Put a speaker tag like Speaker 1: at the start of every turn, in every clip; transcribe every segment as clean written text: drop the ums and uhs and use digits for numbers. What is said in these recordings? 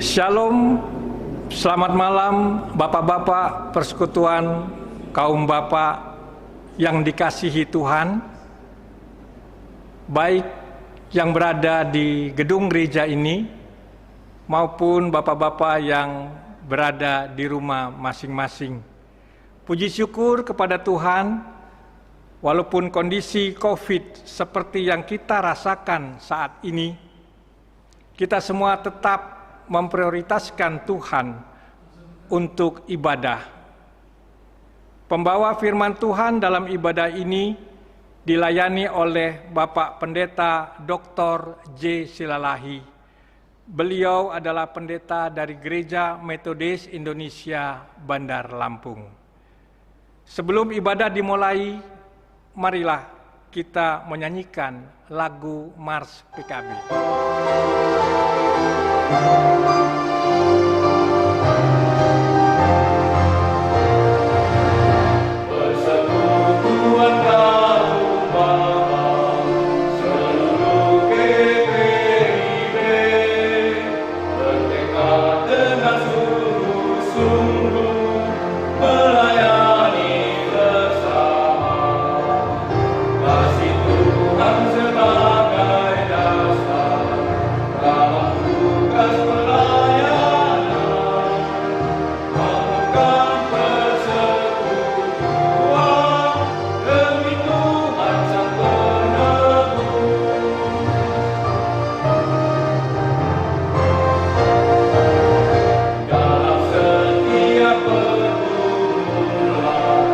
Speaker 1: Shalom, selamat malam Bapak-Bapak persekutuan kaum Bapak yang dikasihi Tuhan, baik yang berada di gedung gereja ini maupun Bapak-Bapak yang berada di rumah masing-masing. Puji syukur kepada Tuhan, walaupun kondisi COVID seperti yang kita rasakan saat ini, kita semua tetap memprioritaskan Tuhan untuk ibadah. Pembawa firman Tuhan dalam ibadah ini dilayani oleh Bapak Pendeta Dr. J. Silalahi. Beliau adalah pendeta dari Gereja Metodis Indonesia Bandar Lampung. Sebelum ibadah dimulai, marilah kita menyanyikan lagu Mars PKB.
Speaker 2: Persekutuan kaum Bapa, seluruh GPIB, bertekad dengan sungguh-sungguh melayani bersama. Kasih Tuhan sebagai dasar dalam tugas pelayanan, bangunkan persekutuan demi Tuhan Sang Penebus. Dalam setiap pergumulan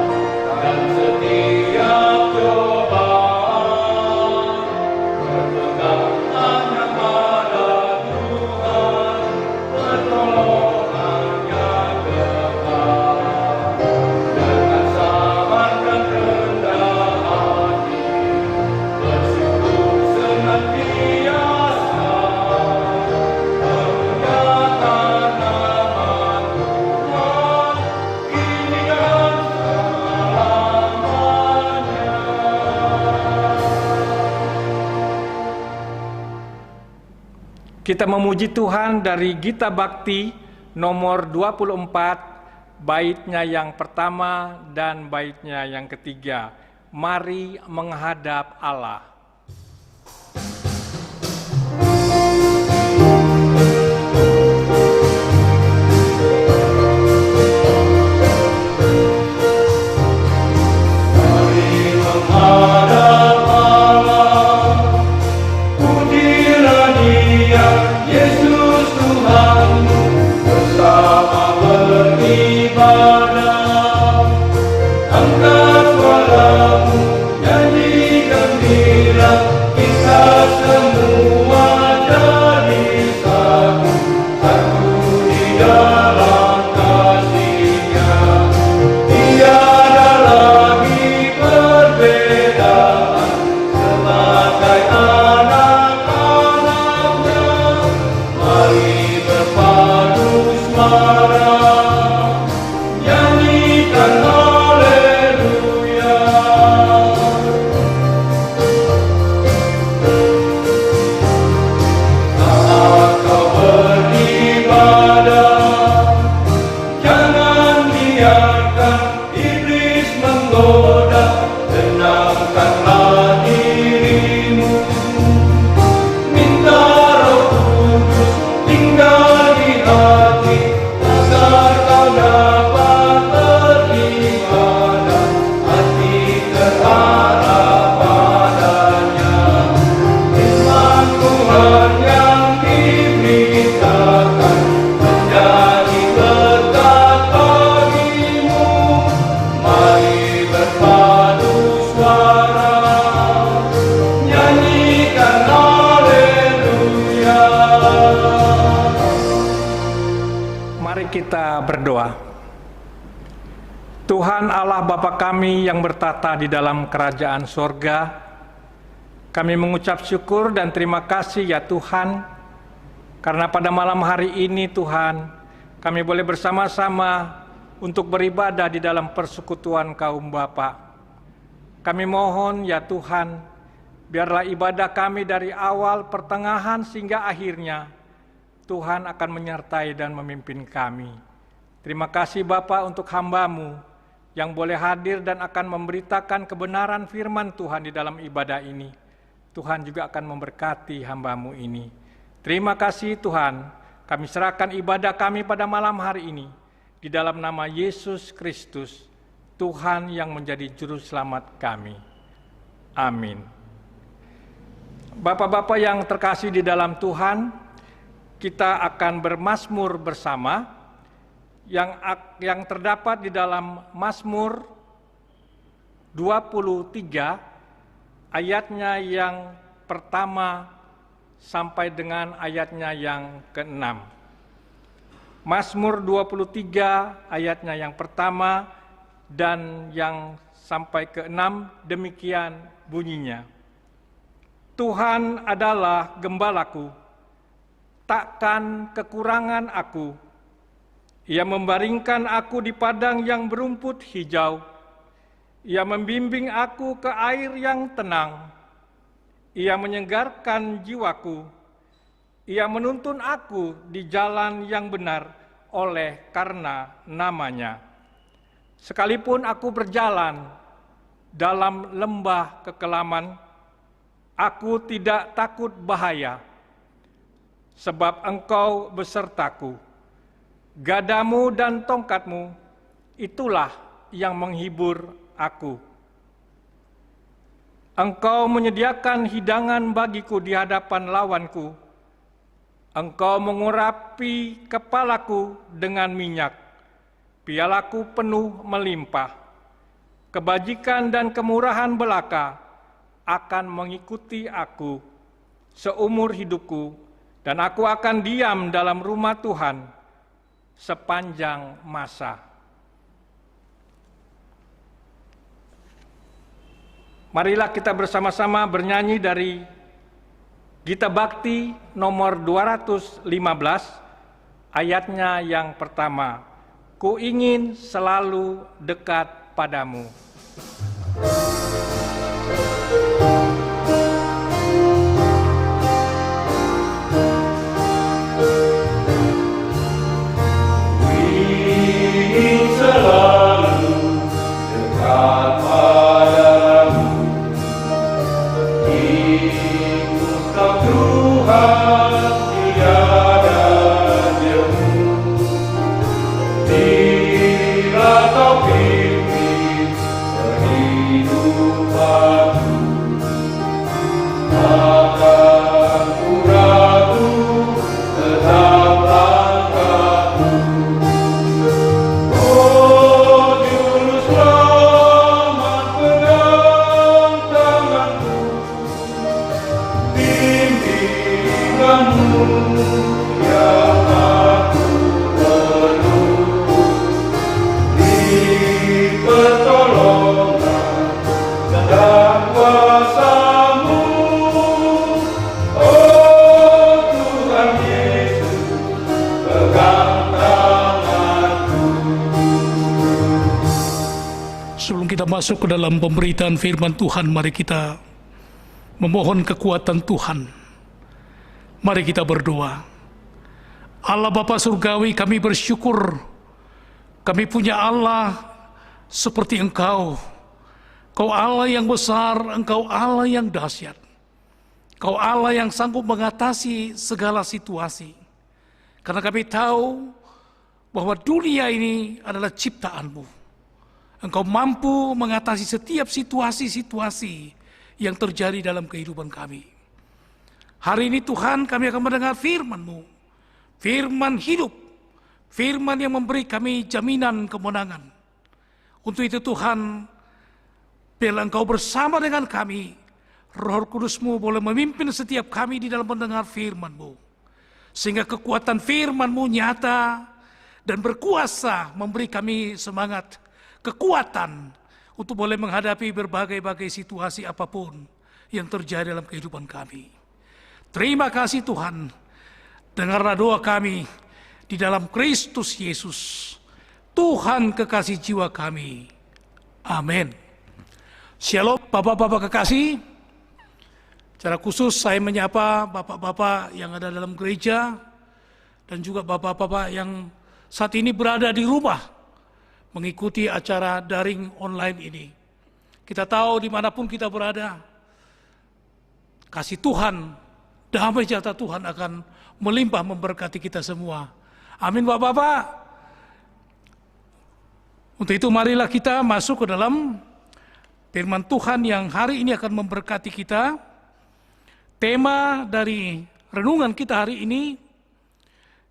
Speaker 2: dan setiap cobaan, berpegang hanya pada Tuhan, pertolongannya kekal. Dengan sabar dan rendah hati, bersyukur senantiasa, memuliakan nama Tuhan, kini dan selamanya.
Speaker 1: Kita memuji Tuhan dari Gita Bakti nomor 24, baitnya yang pertama dan baitnya yang ketiga. Mari menghadap Allah.
Speaker 2: Mari menghadap Allah, pujilah Dia, Yesus Tuhanmu, bersama beribadah. Angkat suaramu, nyanyi gembira, kita semua jadi satu, satu di dalam kasih-Nya. Tiada lagi perbedaan, sebagai anak-anak-Nya. Mari berpadu suara, nyanyikan haleluya. Saat kau beribadah, jangan biarkan iblis menggoda, tenangkanlah dirimu. Minta Roh Kudus tinggal di hati, agar kau dapat beribadah, hati terarah padanya. Firman Tuhan yang diberitakan menjadi berkat bagimu. Mari berpadu suara, nyanyikan haleluya.
Speaker 1: Mari kita berdoa. Tuhan Allah Bapa kami yang bertata di dalam kerajaan sorga, kami mengucap syukur dan terima kasih ya Tuhan, karena pada malam hari ini Tuhan, kami boleh bersama-sama untuk beribadah di dalam persekutuan kaum Bapa. Kami mohon ya Tuhan, biarlah ibadah kami dari awal, pertengahan, hingga akhirnya Tuhan akan menyertai dan memimpin kami. Terima kasih Bapa untuk hamba-Mu yang boleh hadir dan akan memberitakan kebenaran firman Tuhan di dalam ibadah ini. Tuhan juga akan memberkati hamba-Mu ini. Terima kasih Tuhan, kami serahkan ibadah kami pada malam hari ini di dalam nama Yesus Kristus, Tuhan yang menjadi juru selamat kami. Amin. Bapak-bapak yang terkasih di dalam Tuhan, kita akan bermazmur bersama yang terdapat di dalam Mazmur 23 ayatnya yang pertama sampai dengan ayatnya yang ke-6. Mazmur 23 ayatnya yang pertama dan yang sampai ke-6 demikian bunyinya. Tuhan adalah gembalaku, takkan kekurangan aku. Ia membaringkan aku di padang yang berumput hijau. Ia membimbing aku ke air yang tenang. Ia menyegarkan jiwaku. Ia menuntun aku di jalan yang benar oleh karena namanya. Sekalipun aku berjalan dalam lembah kekelaman, aku tidak takut bahaya, sebab Engkau besertaku. Gadamu dan tongkatmu, itulah yang menghibur aku. Engkau menyediakan hidangan bagiku di hadapan lawanku. Engkau mengurapi kepalaku dengan minyak. Pialaku penuh melimpah. Kebajikan dan kemurahan belaka akan mengikuti aku seumur hidupku, dan aku akan diam dalam rumah Tuhan sepanjang masa. Marilah kita bersama-sama bernyanyi dari Gita Bakti nomor 215, ayatnya yang pertama. Ku ingin selalu dekat padamu.
Speaker 2: Selalu dekat padamu, ikutlah Tuhan, tiada jemu. Bila kau pimpin kehidupanku, takkan ku ragu tetap langkahku.
Speaker 3: Sebelum kita masuk ke dalam pemberitaan firman Tuhan, mari kita memohon kekuatan Tuhan. Mari kita berdoa. Allah Bapa Surgawi, kami bersyukur kami punya Allah seperti Engkau. Kau Allah yang besar, Engkau Allah yang dahsyat. Kau Allah yang sanggup mengatasi segala situasi. Karena kami tahu bahwa dunia ini adalah ciptaan-Mu. Engkau mampu mengatasi setiap situasi-situasi yang terjadi dalam kehidupan kami. Hari ini Tuhan, kami akan mendengar firman-Mu. Firman hidup. Firman yang memberi kami jaminan kemenangan. Untuk itu Tuhan, biarlah Engkau bersama dengan kami. Roh Kudus-Mu boleh memimpin setiap kami di dalam mendengar firman-Mu. Sehingga kekuatan firman-Mu nyata dan berkuasa memberi kami semangat, kekuatan untuk boleh menghadapi berbagai-bagai situasi apapun yang terjadi dalam kehidupan kami. Terima kasih Tuhan, dengarlah doa kami di dalam Kristus Yesus, Tuhan kekasih jiwa kami. Amin. Shalom Bapak-Bapak kekasih. Secara khusus saya menyapa Bapak-Bapak yang ada dalam gereja, dan juga bapak-bapak yang saat ini berada di rumah mengikuti acara daring online ini. Kita tahu dimanapun kita berada, kasih Tuhan, damai sejahtera Tuhan akan melimpah memberkati kita semua. Amin bapak-bapak. Untuk itu marilah kita masuk ke dalam firman Tuhan yang hari ini akan memberkati kita. Tema dari renungan kita hari ini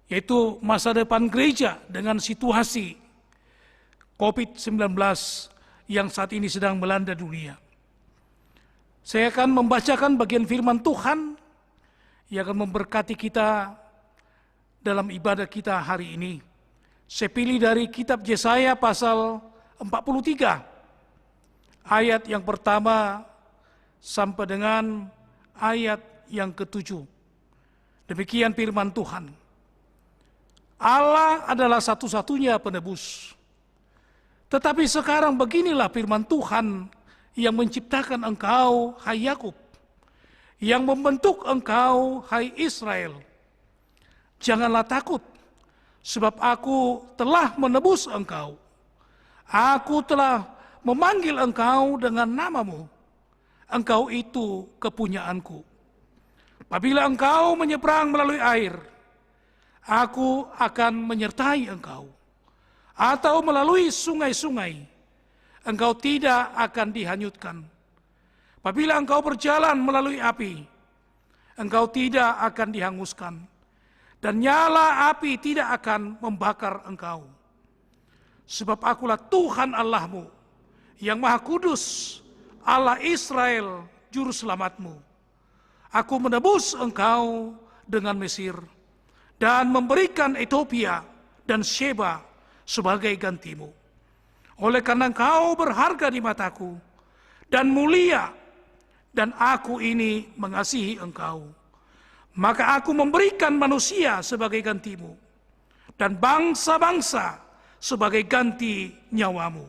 Speaker 3: yaitu masa depan gereja dengan situasi COVID-19 yang saat ini sedang melanda dunia. Saya akan membacakan bagian firman Tuhan yang akan memberkati kita dalam ibadah kita hari ini. Saya pilih dari kitab Yesaya pasal 43, ayat yang pertama sampai dengan ayat yang ke-7. Demikian firman Tuhan. Allah adalah satu-satunya penebus. Tetapi sekarang beginilah firman Tuhan yang menciptakan engkau, hai Yakub, yang membentuk engkau, hai Israel. Janganlah takut, sebab aku telah menebus engkau. Aku telah memanggil engkau dengan namamu. Engkau itu kepunyaanku. Apabila engkau menyeberang melalui air, aku akan menyertai engkau. Atau melalui sungai-sungai, engkau tidak akan dihanyutkan. Apabila engkau berjalan melalui api, engkau tidak akan dihanguskan. Dan nyala api tidak akan membakar engkau. Sebab akulah Tuhan Allahmu, yang Maha Kudus, Allah Israel, Juru Selamatmu. Aku menebus engkau dengan Mesir, dan memberikan Ethiopia dan Sheba sebagai gantimu. Oleh karena engkau berharga di mataku, dan mulia, dan aku ini mengasihi engkau. Maka aku memberikan manusia sebagai gantimu, dan bangsa-bangsa sebagai ganti nyawamu.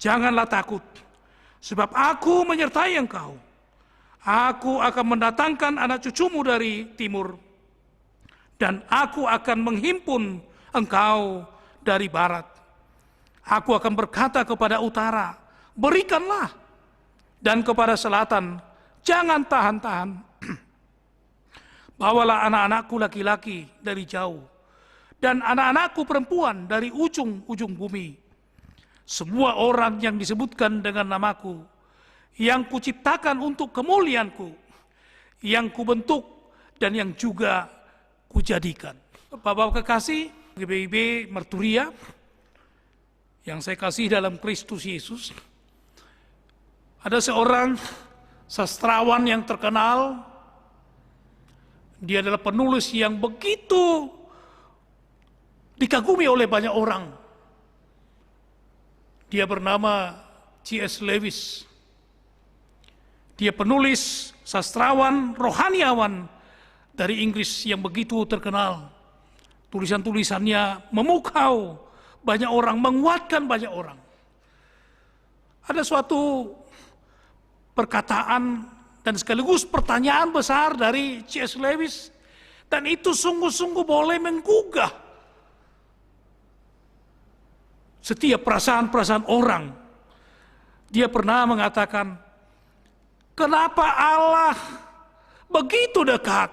Speaker 3: Janganlah takut, sebab aku menyertai engkau. Aku akan mendatangkan anak cucumu dari timur, dan aku akan menghimpun engkau dari barat. Aku akan berkata kepada utara, berikanlah, dan kepada selatan, jangan tahan-tahan. Bawalah anak-anakku laki-laki dari jauh, dan anak-anakku perempuan dari ujung-ujung bumi. Semua orang yang disebutkan dengan namaku, yang kuciptakan untuk kemuliaanku, yang kubentuk dan yang juga kujadikan. Bapak-bapak kekasih, GBIB Merturia, yang saya kasih dalam Kristus Yesus, ada seorang sastrawan yang terkenal. Dia adalah penulis yang begitu dikagumi oleh banyak orang. Dia bernama C.S. Lewis. Dia penulis, sastrawan, rohaniawan dari Inggris yang begitu terkenal. Tulisan-tulisannya memukau banyak orang, menguatkan banyak orang. Ada suatu perkataan dan sekaligus pertanyaan besar dari C.S. Lewis, dan itu sungguh-sungguh boleh menggugah setiap perasaan-perasaan orang. Dia pernah mengatakan, kenapa Allah begitu dekat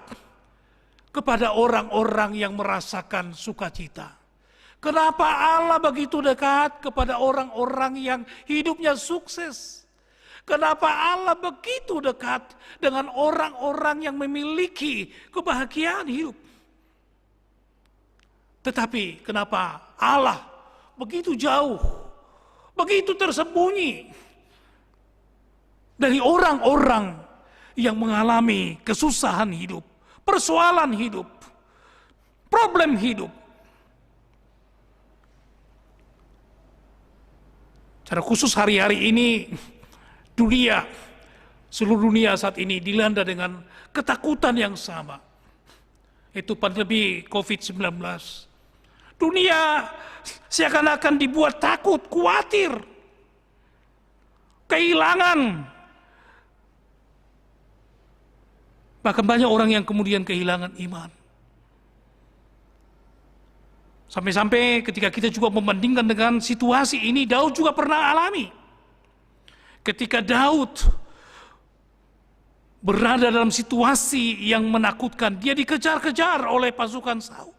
Speaker 3: kepada orang-orang yang merasakan sukacita? Kenapa Allah begitu dekat kepada orang-orang yang hidupnya sukses? Kenapa Allah begitu dekat dengan orang-orang yang memiliki kebahagiaan hidup? Tetapi kenapa Allah begitu jauh, begitu tersembunyi dari orang-orang yang mengalami kesusahan hidup, persoalan hidup, problem hidup? Secara khusus hari-hari ini, seluruh dunia saat ini dilanda dengan ketakutan yang sama. Itu pandemi COVID-19. Dunia seakan-akan dibuat takut, khawatir, kehilangan. Bahkan banyak orang yang kemudian kehilangan iman. Sampai-sampai ketika kita juga membandingkan dengan situasi ini, Daud juga pernah alami. Ketika Daud berada dalam situasi yang menakutkan, dia dikejar-kejar oleh pasukan Saul.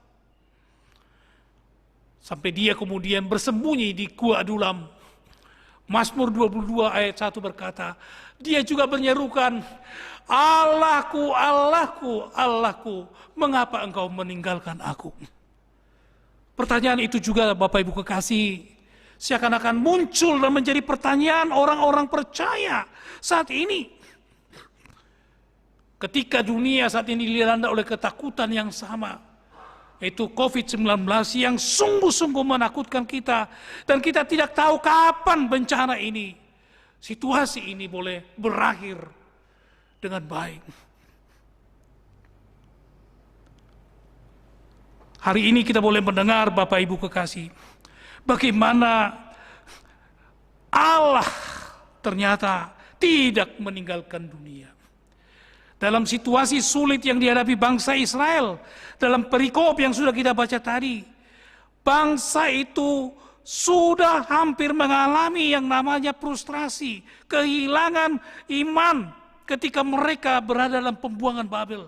Speaker 3: Sampai dia kemudian bersembunyi di Gua Adulam. Mazmur 22 ayat 1 berkata, dia juga menyerukan, Allahku, Allahku, Allahku, mengapa engkau meninggalkan aku? Pertanyaan itu juga Bapak Ibu kekasih, seakan-akan muncul dan menjadi pertanyaan orang-orang percaya saat ini. Ketika dunia saat ini dilanda oleh ketakutan yang sama, yaitu COVID-19 yang sungguh-sungguh menakutkan kita, dan kita tidak tahu kapan bencana ini, situasi ini boleh berakhir dengan baik. Hari ini kita boleh mendengar Bapak Ibu kekasih, bagaimana Allah ternyata tidak meninggalkan dunia. Dalam situasi sulit yang dihadapi bangsa Israel, dalam perikop yang sudah kita baca tadi, bangsa itu sudah hampir mengalami yang namanya frustrasi, kehilangan iman ketika mereka berada dalam pembuangan Babel.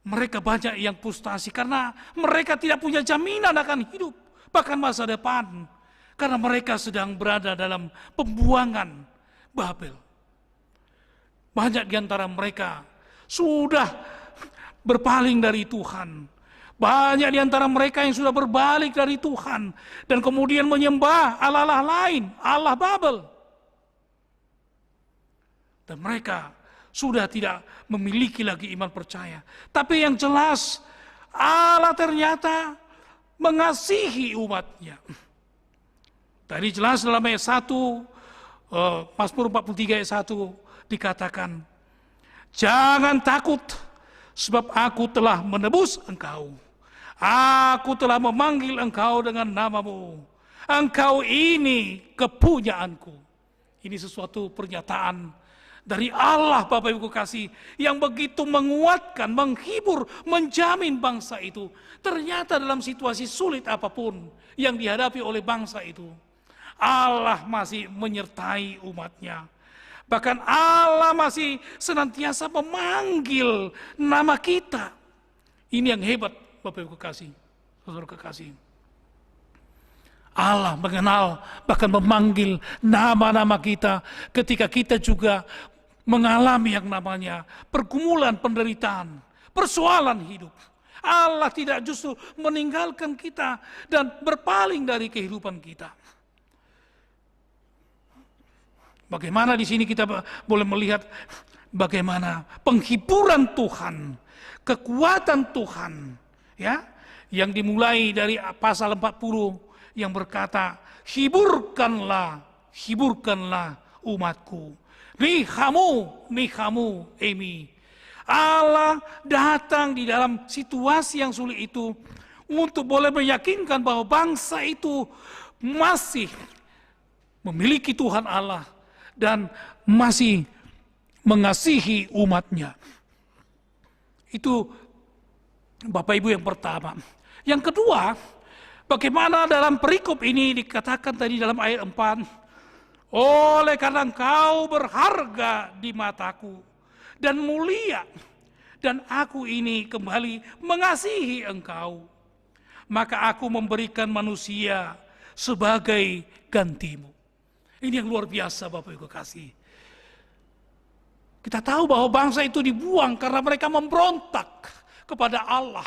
Speaker 3: Mereka banyak yang frustasi karena mereka tidak punya jaminan akan hidup, bahkan masa depan. Karena mereka sedang berada dalam pembuangan Babel. Banyak di antara mereka sudah berpaling dari Tuhan. Banyak di antara mereka yang sudah berbalik dari Tuhan dan kemudian menyembah Allah-Allah lain, Allah Babel. Dan mereka sudah tidak memiliki lagi iman percaya. Tapi yang jelas, Allah ternyata mengasihi umatnya. Tadi jelas dalam ayat 1, Mazmur 43 ayat 1 dikatakan, jangan takut, sebab aku telah menebus engkau. Aku telah memanggil engkau dengan namamu. Engkau ini kepunyaanku. Ini sesuatu pernyataan dari Allah Bapak Ibu kekasih yang begitu menguatkan, menghibur, menjamin bangsa itu. Ternyata dalam situasi sulit apapun yang dihadapi oleh bangsa itu, Allah masih menyertai umatnya. Bahkan Allah masih senantiasa memanggil nama kita. Ini yang hebat Bapak Ibu kekasih, saudara kekasih. Allah mengenal, bahkan memanggil nama-nama kita ketika kita juga mengalami yang namanya pergumulan penderitaan, persoalan hidup. Allah tidak justru meninggalkan kita dan berpaling dari kehidupan kita. Bagaimana di sini kita boleh melihat bagaimana penghiburan Tuhan, kekuatan Tuhan, ya, yang dimulai dari pasal 40 yang berkata, hiburkanlah umatku. Nihamu, Emi. Allah datang di dalam situasi yang sulit itu untuk boleh meyakinkan bahwa bangsa itu masih memiliki Tuhan Allah dan masih mengasihi umatnya. Itu Bapak Ibu yang pertama. Yang kedua, bagaimana dalam perikop ini dikatakan tadi dalam ayat 4, oleh karena engkau berharga di mataku dan mulia, dan aku ini kembali mengasihi engkau, maka aku memberikan manusia sebagai gantimu. Ini yang luar biasa Bapak Ibu kekasih. Kita tahu bahwa bangsa itu dibuang karena mereka memberontak kepada Allah.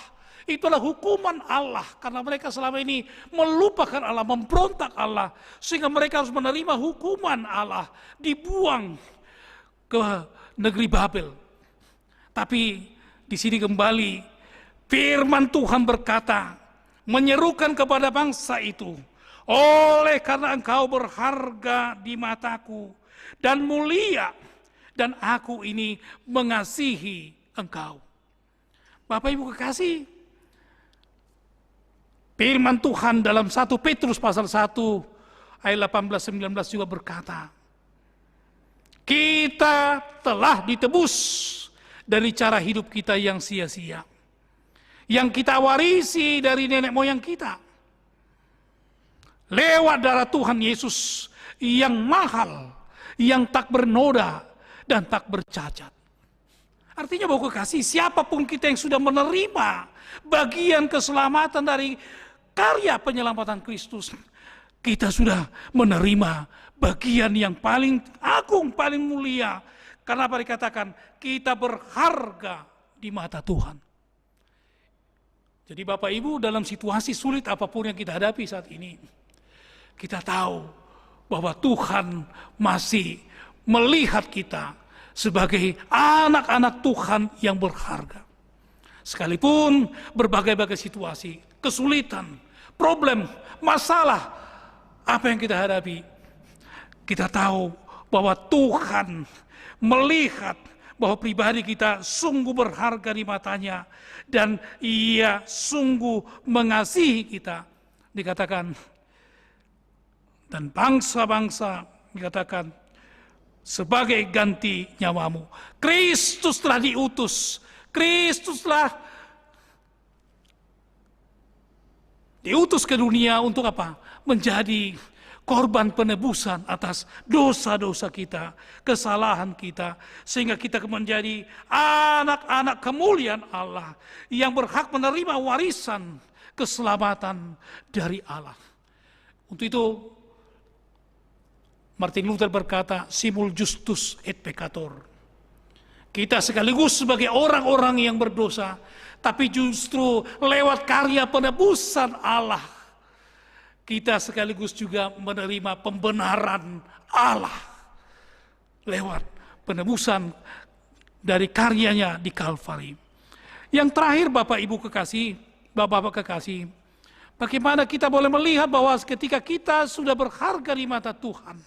Speaker 3: Itulah hukuman Allah karena mereka selama ini melupakan Allah, memberontak Allah, sehingga mereka harus menerima hukuman Allah, dibuang ke negeri Babel. Tapi di sini kembali firman Tuhan berkata, menyerukan kepada bangsa itu, oleh karena engkau berharga di mataku dan mulia, dan aku ini mengasihi engkau. Bapak Ibu kekasih, firman Tuhan dalam 1 Petrus pasal 1 ayat 18-19 juga berkata, kita telah ditebus dari cara hidup kita yang sia-sia, yang kita warisi dari nenek moyang kita. Lewat darah Tuhan Yesus yang mahal, yang tak bernoda dan tak bercacat. Artinya Bapak kekasih, siapapun kita yang sudah menerima bagian keselamatan dari karya penyelamatan Kristus, kita sudah menerima bagian yang paling agung, paling mulia. Karena apa dikatakan? Kita berharga di mata Tuhan. Jadi Bapak Ibu, dalam situasi sulit apapun yang kita hadapi saat ini, kita tahu bahwa Tuhan masih melihat kita sebagai anak-anak Tuhan yang berharga. Sekalipun berbagai-bagai situasi, kesulitan, problem, masalah, apa yang kita hadapi, kita tahu bahwa Tuhan melihat bahwa pribadi kita sungguh berharga di matanya, dan Ia sungguh mengasihi kita. Dikatakan, dan bangsa-bangsa dikatakan, sebagai ganti nyawamu. Kristus telah diutus. Kristus telah diutus ke dunia untuk apa? Menjadi korban penebusan atas dosa-dosa kita, kesalahan kita, sehingga kita menjadi anak-anak kemuliaan Allah yang berhak menerima warisan keselamatan dari Allah. Untuk itu Martin Luther berkata, simul justus et peccator. Kita sekaligus sebagai orang-orang yang berdosa, tapi justru lewat karya penebusan Allah, kita sekaligus juga menerima pembenaran Allah lewat penebusan dari karyanya di Kalvari. Yang terakhir Bapak Ibu kekasih, Bapak-bapak kekasih, bagaimana kita boleh melihat bahwa ketika kita sudah berharga di mata Tuhan,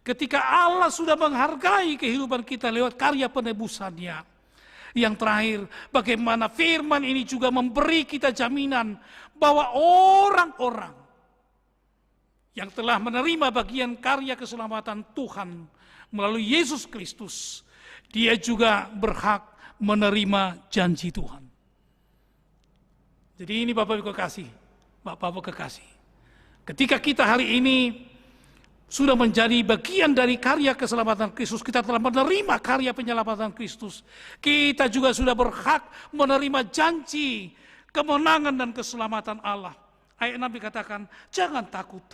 Speaker 3: ketika Allah sudah menghargai kehidupan kita lewat karya penebusannya. Yang terakhir, bagaimana firman ini juga memberi kita jaminan bahwa orang-orang yang telah menerima bagian karya keselamatan Tuhan melalui Yesus Kristus, dia juga berhak menerima janji Tuhan. Jadi ini Bapak-Ibu kekasih, Bapak-Ibu kekasih, ketika kita hari ini sudah menjadi bagian dari karya keselamatan Kristus, kita telah menerima karya penyelamatan Kristus, kita juga sudah berhak menerima janji kemenangan dan keselamatan Allah. Ayat 6 dikatakan, jangan takut,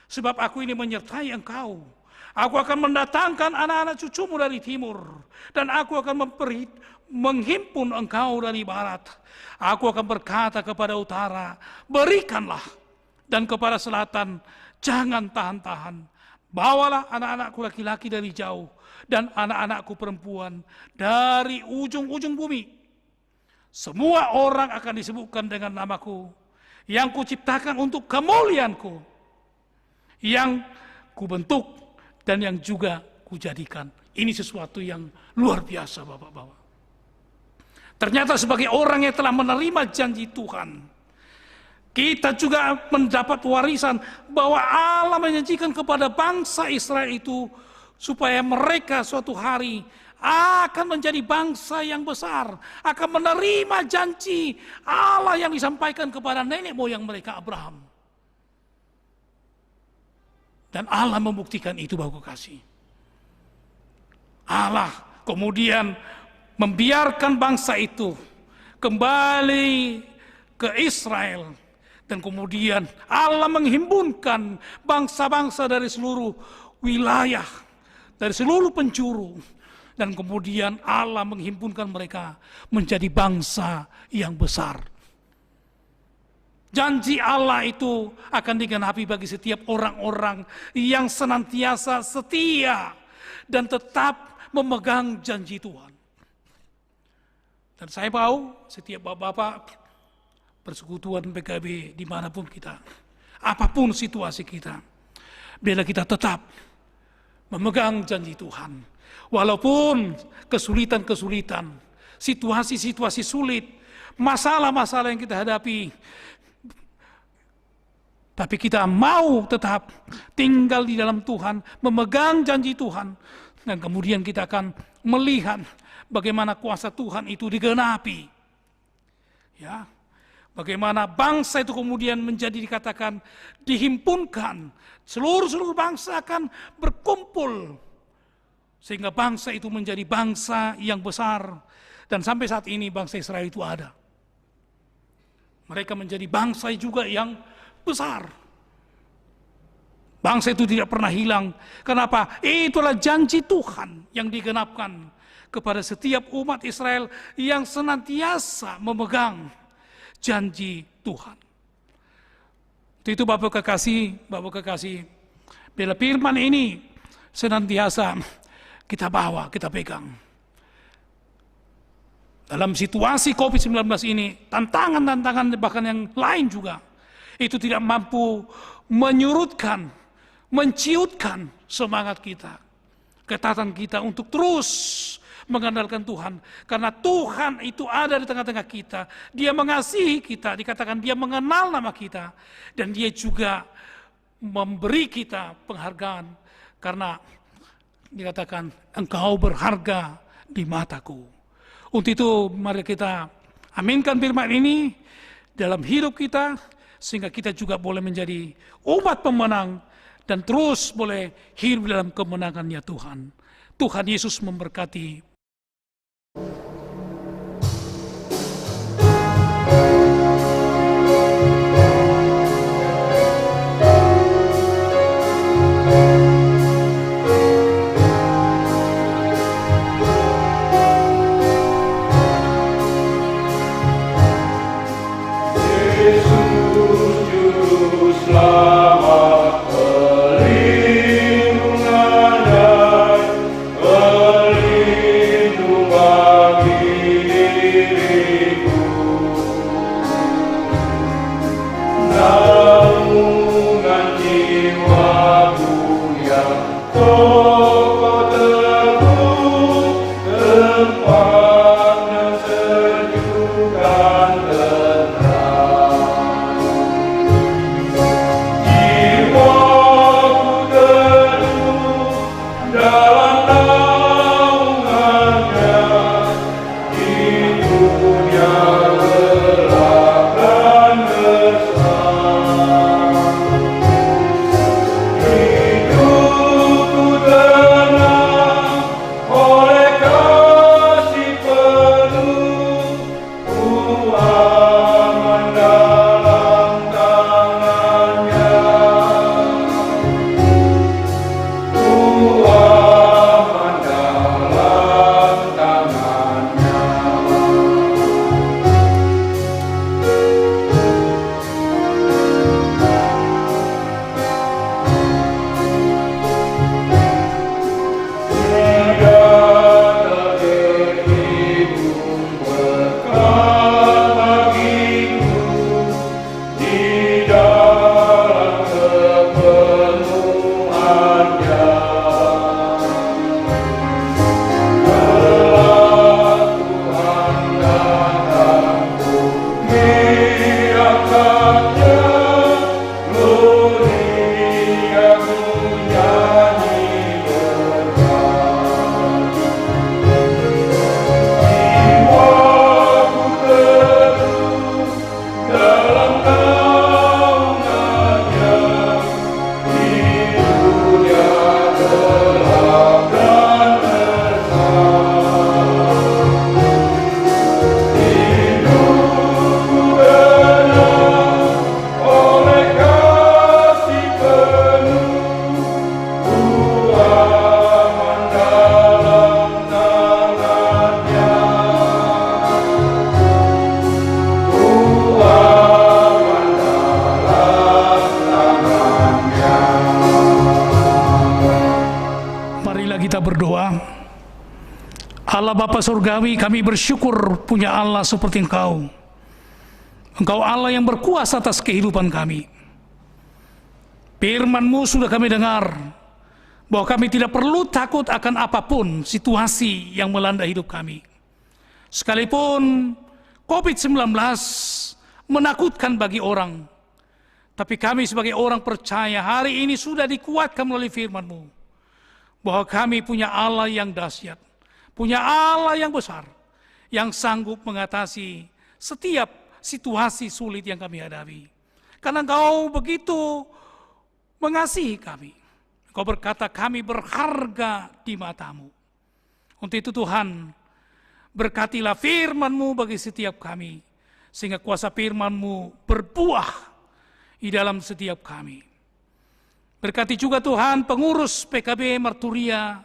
Speaker 3: sebab aku ini menyertai engkau. Aku akan mendatangkan anak-anak cucumu dari timur, dan aku akan menghimpun engkau dari barat. Aku akan berkata kepada utara, berikanlah, dan kepada selatan, jangan tahan-tahan. Bawalah anak-anakku laki-laki dari jauh, dan anak-anakku perempuan dari ujung-ujung bumi. Semua orang akan disebutkan dengan namaku, yang kuciptakan untuk kemuliaanku, yang kubentuk dan yang juga kujadikan. Ini sesuatu yang luar biasa Bapak-Bapak. Ternyata sebagai orang yang telah menerima janji Tuhan, kita juga mendapat warisan bahwa Allah menjanjikan kepada bangsa Israel itu supaya mereka suatu hari akan menjadi bangsa yang besar, akan menerima janji Allah yang disampaikan kepada nenek moyang mereka Abraham. Dan Allah membuktikan itu Bapak kasih. Allah kemudian membiarkan bangsa itu kembali ke Israel. Dan kemudian Allah menghimpunkan bangsa-bangsa dari seluruh wilayah, dari seluruh penjuru. Dan kemudian Allah menghimpunkan mereka menjadi bangsa yang besar. Janji Allah itu akan digenapi bagi setiap orang-orang yang senantiasa setia dan tetap memegang janji Tuhan. Dan saya tahu setiap bapak-bapak persekutuan PKB dimanapun kita, apapun situasi kita, bila kita tetap memegang janji Tuhan, walaupun kesulitan-kesulitan, situasi-situasi sulit, masalah-masalah yang kita hadapi, tapi kita mau tetap tinggal di dalam Tuhan, memegang janji Tuhan, dan kemudian kita akan melihat bagaimana kuasa Tuhan itu digenapi. Ya. Bagaimana bangsa itu kemudian menjadi dikatakan dihimpunkan. Seluruh bangsa akan berkumpul. Sehingga bangsa itu menjadi bangsa yang besar. Dan sampai saat ini bangsa Israel itu ada. Mereka menjadi bangsa juga yang besar. Bangsa itu tidak pernah hilang. Kenapa? Itulah janji Tuhan yang digenapkan kepada setiap umat Israel yang senantiasa memegang janji Tuhan. Itu Bapak kekasih, bila firman ini senantiasa kita bawa, kita pegang. Dalam situasi COVID-19 ini, tantangan-tantangan bahkan yang lain juga, itu tidak mampu menyurutkan, menciutkan semangat kita, ketaatan kita untuk terus mengandalkan Tuhan. Karena Tuhan itu ada di tengah-tengah kita. Dia mengasihi kita, dikatakan dia mengenal nama kita. Dan dia juga memberi kita penghargaan. Karena dikatakan engkau berharga di mataku. Untuk itu mari kita aminkan firman ini dalam hidup kita. Sehingga kita juga boleh menjadi umat pemenang. Dan terus boleh hidup dalam kemenangannya Tuhan. Tuhan Yesus memberkati.
Speaker 2: Yesus Juru Selamat, perlindungan dan pelindung bagi diriku. Naungan jiwaku yang kokoh teguh, tempatnya sejuk dan tenang. Jiwaku teduh dalam naungannya, hidupnya gelap dan gersang. Hidupku tenang oleh kasih penuh, ku aman dalam tangannya, ku aman dalam tangannya. Tidak terhitung berkat bagiku di dalam kepenuhannya. Kelak Tuhan datangku mengangkatnya, gloria ku nyanyi berkat. Jiwaku teduh dalam naungannya, hidupnya gelap dan gersang. Hidupku tenang oleh kasih penuh, ku aman dalam tangannya, ku aman dalam tangannya.
Speaker 3: Marilah kita berdoa. Allah Bapa Surgawi, kami bersyukur punya Allah seperti Engkau. Engkau Allah yang berkuasa atas kehidupan kami. Firman-Mu sudah kami dengar, bahwa kami tidak perlu takut akan apapun situasi yang melanda hidup kami. Sekalipun COVID-19 menakutkan bagi orang, tapi kami sebagai orang percaya hari ini sudah dikuatkan melalui firman-Mu, bahwa kami punya Allah yang dahsyat, punya Allah yang besar, yang sanggup mengatasi setiap situasi sulit yang kami hadapi. Karena Engkau begitu mengasihi kami. Engkau berkata kami berharga di mata-Mu. Untuk itu Tuhan, berkatilah firman-Mu bagi setiap kami, sehingga kuasa firman-Mu berbuah di dalam setiap kami. Berkati juga Tuhan pengurus PKB Marturia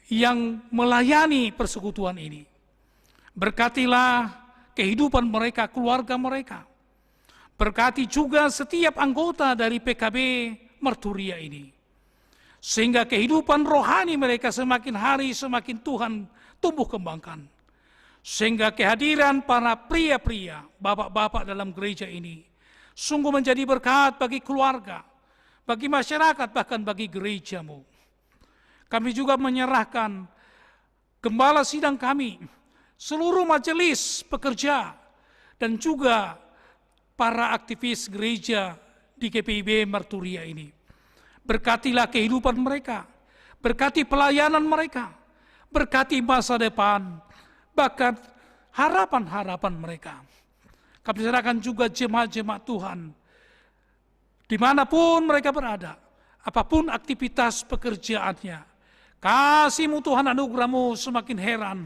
Speaker 3: yang melayani persekutuan ini. Berkatilah kehidupan mereka, keluarga mereka. Berkati juga setiap anggota dari PKB Marturia ini. Sehingga kehidupan rohani mereka semakin hari semakin Tuhan tumbuh kembangkan. Sehingga kehadiran para pria-pria, bapak-bapak dalam gereja ini sungguh menjadi berkat bagi keluarga, bagi masyarakat, bahkan bagi gereja-Mu. Kami juga menyerahkan gembala sidang kami, seluruh majelis pekerja, dan juga para aktivis gereja di GPIB Marturia ini. Berkatilah kehidupan mereka, berkati pelayanan mereka, berkati masa depan, bahkan harapan-harapan mereka. Kami serahkan juga jemaat-jemaat Tuhan, dimanapun mereka berada, apapun aktivitas pekerjaannya. Kasih-Mu Tuhan, anugerah-Mu semakin heran,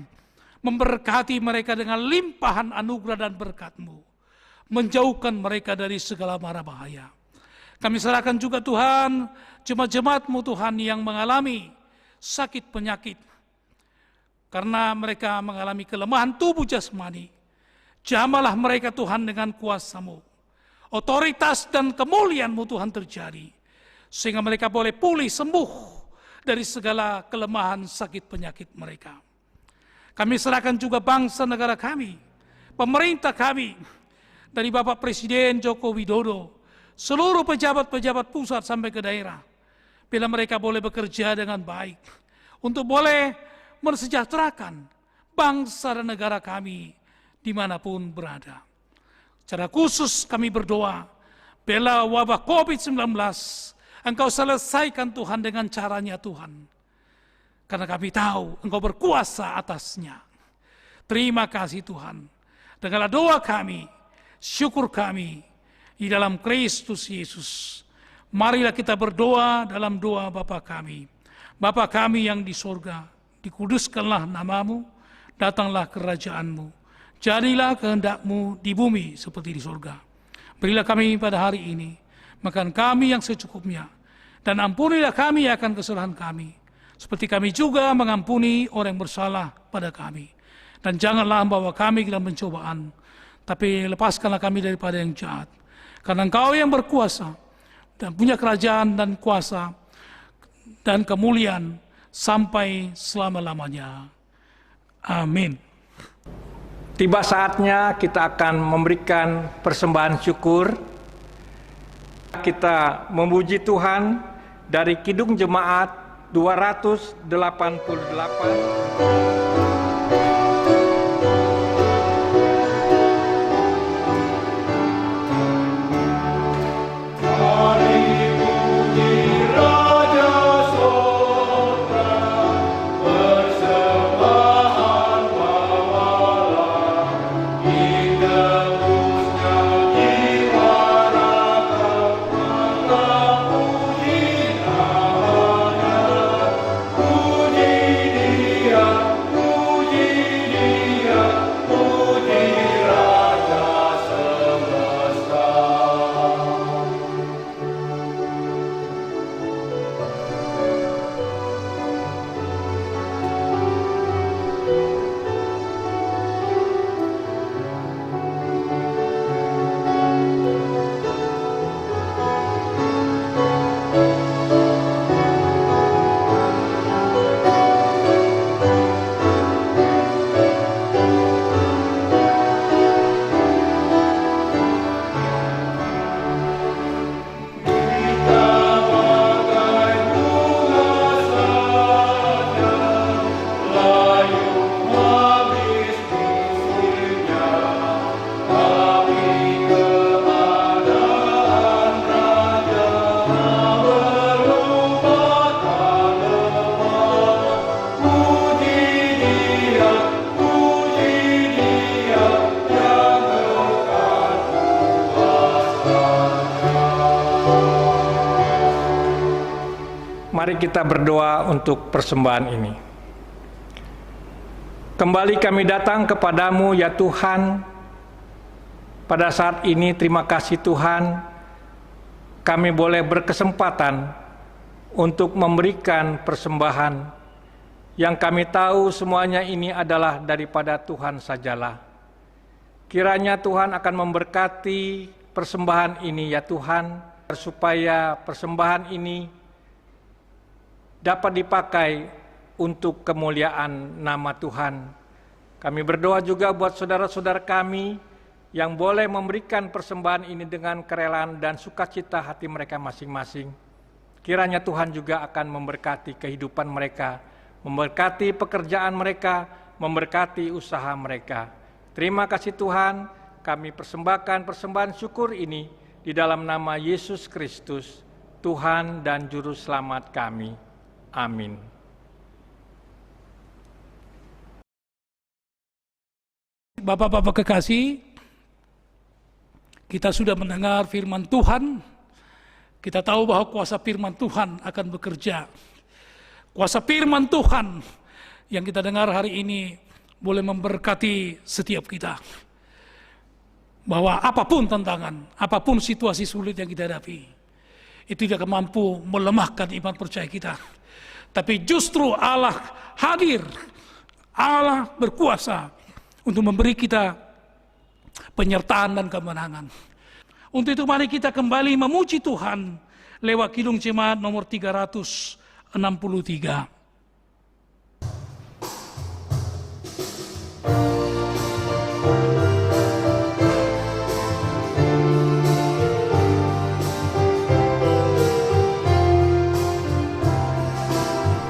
Speaker 3: memberkati mereka dengan limpahan anugerah dan berkat-Mu, menjauhkan mereka dari segala mara bahaya. Kami serahkan juga Tuhan, jemaat-jemaat-Mu Tuhan yang mengalami sakit penyakit, karena mereka mengalami kelemahan tubuh jasmani. Jamalah mereka Tuhan dengan kuasa-Mu. Otoritas dan kemuliaan-Mu Tuhan terjadi, sehingga mereka boleh pulih, sembuh dari segala kelemahan sakit penyakit mereka. Kami serahkan juga bangsa negara kami, pemerintah kami, dari Bapak Presiden Joko Widodo, seluruh pejabat-pejabat pusat sampai ke daerah, bila mereka boleh bekerja dengan baik, untuk boleh mensejahterakan bangsa dan negara kami dimanapun berada. Secara khusus kami berdoa, bila wabah COVID-19 Engkau selesaikan Tuhan dengan caranya Tuhan. Karena kami tahu Engkau berkuasa atasnya. Terima kasih Tuhan. Dengarlah doa kami, syukur kami di dalam Kristus Yesus. Marilah kita berdoa dalam doa Bapa kami. Bapa kami yang di surga, dikuduskanlah nama-Mu, datanglah kerajaan-Mu. Jadilah kehendak-Mu di bumi seperti di surga. Berilah kami pada hari ini makan kami yang secukupnya, dan ampunilah kami akan kesalahan kami, seperti kami juga mengampuni orang yang bersalah pada kami. Dan janganlah membawa kami ke dalam pencobaan, tapi lepaskanlah kami daripada yang jahat. Karena Engkau yang berkuasa, dan punya kerajaan dan kuasa, dan kemuliaan, sampai selama-lamanya. Amin.
Speaker 1: Tiba saatnya kita akan memberikan persembahan syukur. Kita memuji Tuhan dari Kidung Jemaat 288.
Speaker 2: Puji Dia.
Speaker 1: kita berdoa untuk persembahan ini. Kembali kami datang kepadamu ya Tuhan. Pada saat ini terima kasih Tuhan, kami boleh berkesempatan untuk memberikan persembahan yang kami tahu semuanya ini adalah daripada Tuhan sajalah. Kiranya Tuhan akan memberkati persembahan ini ya Tuhan, supaya persembahan ini dapat dipakai untuk kemuliaan nama Tuhan. Kami berdoa juga buat saudara-saudara kami yang boleh memberikan persembahan ini dengan kerelaan dan sukacita hati mereka masing-masing. Kiranya Tuhan juga akan memberkati kehidupan mereka, memberkati pekerjaan mereka, memberkati usaha mereka. Terima kasih Tuhan, kami persembahkan persembahan syukur ini di dalam nama Yesus Kristus, Tuhan dan Juru Selamat kami. Amin.
Speaker 3: Bapak-bapak kekasih, kita sudah mendengar firman Tuhan. Kita tahu bahwa kuasa firman Tuhan akan bekerja. Kuasa firman Tuhan yang kita dengar hari ini boleh memberkati setiap kita. Bahwa apapun tantangan, apapun situasi sulit yang kita hadapi, itu tidak mampu melemahkan iman percaya kita. Tapi justru Allah hadir, Allah berkuasa untuk memberi kita penyertaan dan kemenangan. Untuk itu mari kita kembali memuji Tuhan lewat Kidung Jemaat nomor 363.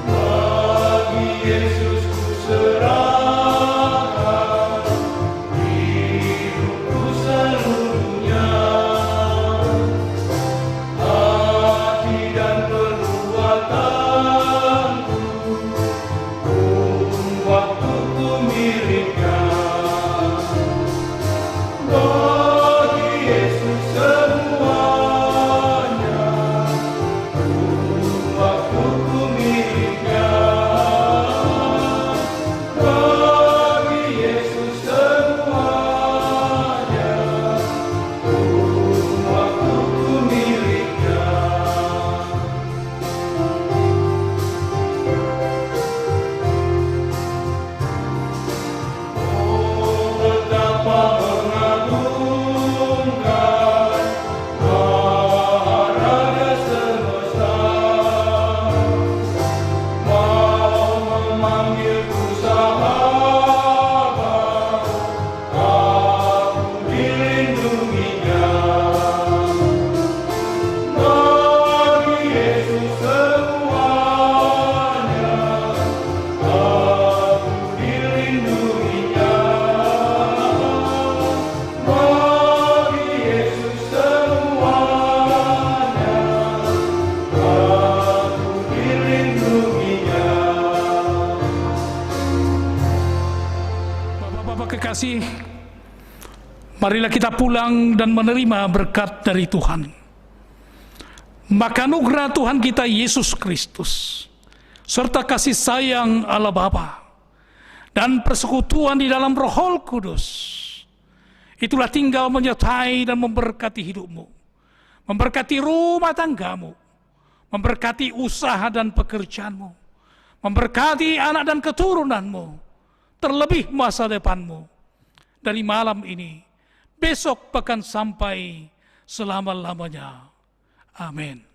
Speaker 2: Bagi Yesus ku serahkan hidupku seluruhnya, hati dan perbuatanku pun waktuku milikkan. Bagi Yesus semuanya, pun waktuku milikkan. Bagi Yesus semuanya, pun waktuku milikkan. Oh, betapa mengagumkan Maharaja semesta, mau memanggilku sahabat, aku dilindunginya. Bagi Yesus semuanya, aku dilindunginya. Bagi Yesus semuanya, aku dilindunginya.
Speaker 3: Bapak-bapak kekasih, marilah kita pulang dan menerima berkat dari Tuhan. Maka anugerah Tuhan kita Yesus Kristus, serta kasih sayang Allah Bapa, dan persekutuan di dalam Roh Kudus, itulah tinggal menyertai dan memberkati hidupmu, memberkati rumah tanggamu, memberkati usaha dan pekerjaanmu, memberkati anak dan keturunanmu, terlebih masa depanmu, dari malam ini, besok bahkan sampai selama-lamanya. Amin.